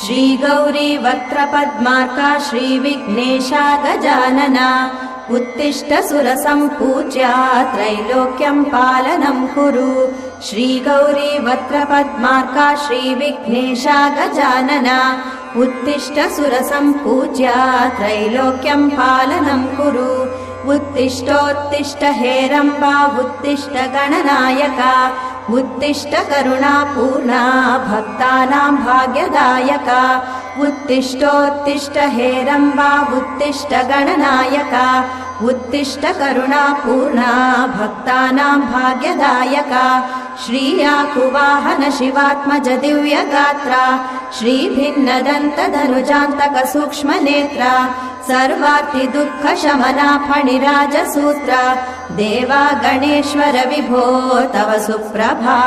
श्रीगौरी वक्त्रपद्मार्का श्रीविघ्नेशा गजानना उत्तिष्ठ सुरसम्पूज्या त्रैलोक्यं पालनं कुरु श्रीगौरी वक्त्रपद्मार्का श्रीविघ्नेशा गजानना उत्तिष्ठ सुरसम्पूज्या त्रैलोक्यं पालनं कुरु उत्तिष्ठोत्तिष्ठ हेरम्बा उत्तिष्ठ गणनायका उत्तिष्ठ करुणापूर्णा भक्तानां भाग्यदायका उत्तिष्ठोत्तिष्ठ हेरम्बा उत्तिष्ठ गणनायका उत्तिष्ठ करुणापूर्णा भक्तानां भाग्यदायका श्रीयाकुवाहन शिवात्मज दिव्यगात्रा श्रीभिन्नदन्तधनुजान्तक सूक्ष्मनेत्रा सर्वार्ति दुःख शमना फणिराजसूत्रा देवा गणेश्वर विभो तव सुप्रभा।